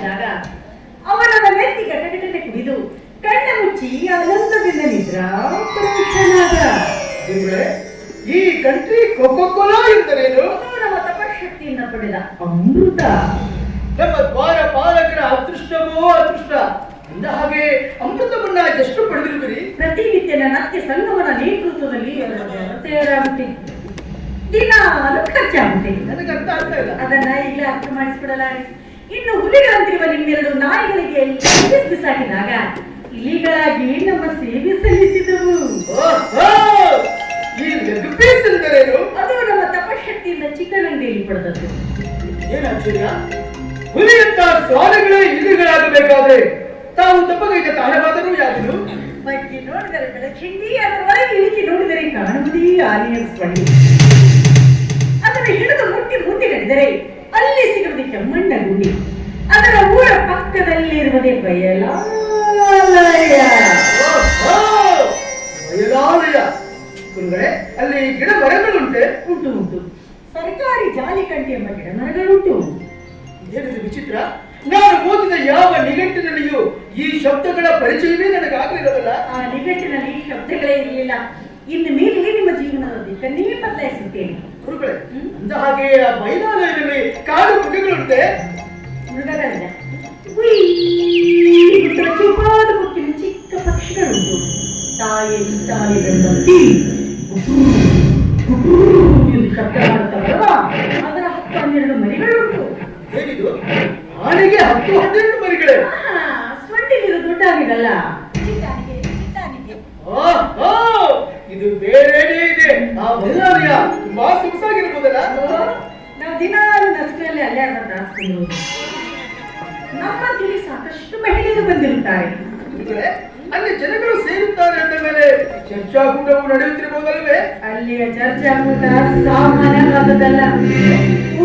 ಹಾಕಿದಾಗ ಅವನ ನೆತ್ತಿ ಗಟಗಟನೆ ಕುಡಿದು ಕಣ್ಣ ಮುಚ್ಚಿ ಆನಂದದಿಂದ ನಿದ್ರಾಪ್ರವಿಷ್ಟನಾದ. ಈ ಕಂಟ್ರಿ ಕೊಕೊಕೋಲಾ ಎಂದರೇನು? ನಮ್ಮ ತಪಶಕ್ತಿಯಿಂದ ಪಡೆದ ಅಮೃತ. ನಮ್ಮ ದ್ವಾರ ಪಾಲಕರ ಅದೃಷ್ಟವೋ ಅದೃಷ್ಟ. ಅಂದ ಹಾಗೆ ಅಮೃತವನ್ನ ಎಷ್ಟು ಪಡೆದಿರುವಿರಿ? ಪ್ರತಿನಿತ್ಯ ನನ್ನ ಅತ್ತೆ ಸಂಗಮನ ನೇತೃತ್ವದಲ್ಲಿ ತಯಾರಾಗುತ್ತಿತ್ತು. ದಿನಾಲು ಖರ್ಚಾಗುತ್ತೆ. ನನಗೆ ಅರ್ಥ ಆಗ್ತಾ ಇಲ್ಲ. ಅದನ್ನ ಈಗಲೇ ಅರ್ಥ ಮಾಡಿಸ್ಬಿಡಲಾರೆ. ಇನ್ನು ಹುಲಿಗಳಂತಿರುವ ನಿಮ್ಮೆರಡು ನಾಯಿಗಳಿಗೆ ಬಿಸಾಕಿದಾಗ ಇಲಿಗಳಾಗಿ ನಮ್ಮ ಸೇವೆ ಸಲ್ಲಿಸಿದವು. ಈ ಲೆಗ್ ಪೀಸ್ ಎಂದರೇನು? ಅದು ನಮ್ಮ ತಪಶಕ್ತಿಯಿಂದ ಚಿಕನ್ ಅಂಗಡಿಯಲ್ಲಿ ಪಡೆದದ್ದು. ಏನಾಶ್ಚರ್ಯ! ಹುಲಿಯಂತ ಸ್ವಾಮಿಗಳೇ ಇಲಿಗಳಾಗಬೇಕಾದ್ರೆ ತಾವು ತಪ್ಪಗೈದ ಕಾರಣವಾದರೂ ಯಾವುದು? ಬಗ್ಗೆ ನೋಡಿದರೆ ಬೆಳಕಿಂಡಿ, ಅದರ ಒಳಗೆ ಇಳಿಕೆ ನೋಡಿದರೆ ಕಾಣುವುದೇ ಆನೆಯ ಸ್ಪಂಡಿ. ಅದನ್ನು ಹಿಡಿದು ಮುಟ್ಟಿ ಮುಟ್ಟಿ ನಡೆದರೆ ಅಲ್ಲಿ ಸಿಗುವುದೇ ಕೆಮ್ಮಣ್ಣ ಗುಂಡಿ. ಅದರ ಊರ ಪಕ್ಕದಲ್ಲಿರುವುದೇ ಬಯಲಾಲಯ. ಬಯಲಾಲಯ ಗುರುಗಳೇ, ಅಲ್ಲಿ ಗಿಡ ಮರಗಳುಂಟೆ? ಉಂಟು ಉಂಟು. ಸರ್ಕಾರಿ ಜಾಲಿಕಂಠಿ ಎಂಬ ಗಿಡ ಮರಗಳುಂಟು. ಏನಿದು ವಿಚಿತ್ರ! ನಾನು ಓದಿದ ಯಾವ ನಿಘಂಟಿನಲ್ಲಿಯೂ ಈ ಶಬ್ದಗಳ ಪರಿಚಯವೇ ನನಗಾಗಲಿಲ್ಲವಲ್ಲ. ಆ ನಿಘಂಟಿನಲ್ಲಿ ಶಬ್ದಗಳೇ ಇರಲಿಲ್ಲ. ಇನ್ನು ಮೇಲೆ ನಿಮ್ಮ ಜೀವನದ ದಿಕ್ಕನ್ನೇ ಬದಲಾಯಿಸುತ್ತೇನೆ. ಗುರುಗಳೇ, ಅಂದ ಹಾಗೆ ಆ ಬಯಲಾಲಯದಲ್ಲಿ ಕಾಡು ಮೃಗಗಳುಂಟೆ? ಮೃಗಗಳಿಂದ ಚುಪಾದ ಮುಟ್ಟಿನ ಚಿಕ್ಕ ಪಕ್ಷಿಗಳುಂಟು. ತಾಯಿಯಲ್ಲಿ ತಾಯಿಗಳಂತಿ ಎಂದು ಶಬ್ದ ಮಾಡುತ್ತವಲ್ಲ, ಅದರ 10-12 ಮರಿಗಳುಂಟು. ಏನಿದು? ಆನೆಗೆ 10-12 ಮರಿಗಳೇ? ಸ್ವಂಡಿಲಿರು ದೊಡ್ಡ ಆನೆಗಲ್ಲ, ಇದು ಬೇರೆನೇ ಇದೆ. ಆ ಬಯಲಾಲಯ ತುಂಬಾ ಸೊಗಸಾಗಿರಬಹುದಲ್ಲ? ನಾವು ದಿನಾಲು ನಸುಕಲ್ಲಿ ಅಲ್ಲೇ ದಾಸ್ಕೊಂಡು ನಮ್ಮಲ್ಲಿ ಸಾಕಷ್ಟು ಮಹಿಳೆಯರು ಬಂದಿರುತ್ತಾರೆ. ಅಲ್ಲಿ ಜನಗಳು ಸೇರುತ್ತಾರೆ ಅಂದ ಮೇಲೆ ಚರ್ಚಾಕೂಟವು ನಡೆಯುತ್ತಿರಬಹುದಲ್ವೇ? ಅಲ್ಲಿಯ ಚರ್ಚಾಕೂಟ ಸಾಮಾನ್ಯವಾದದ್ದಲ್ಲ.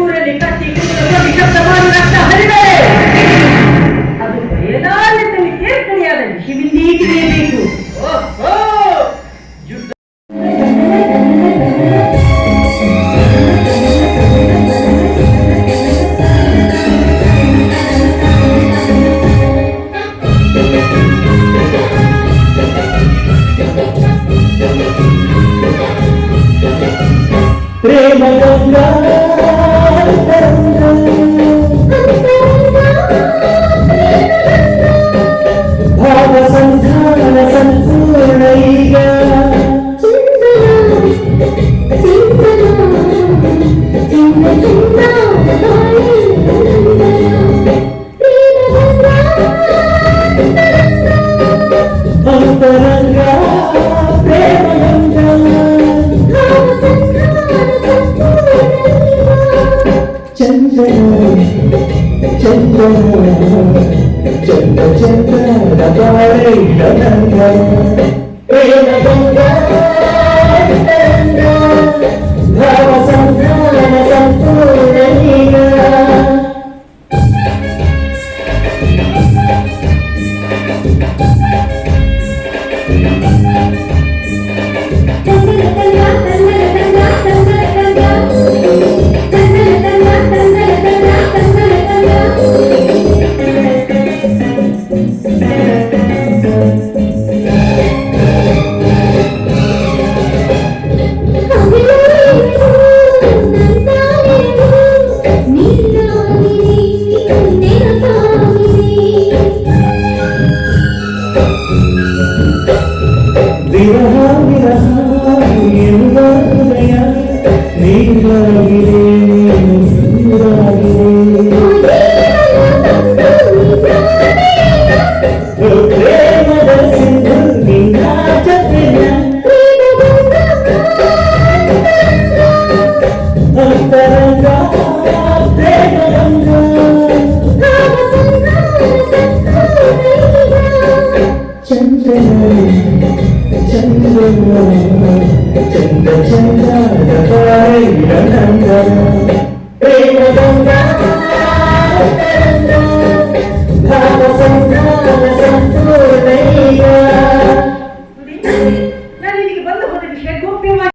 ಊರಲ್ಲಿ ಕತ್ತಿ ಅದು ಬಯಲಾಲಯದಲ್ಲಿ ತೇರ್ಗಡೆಯಾದ ವಿಷವಿಂದೀಗಿರಬೇಕು. ಚಂದ್ರ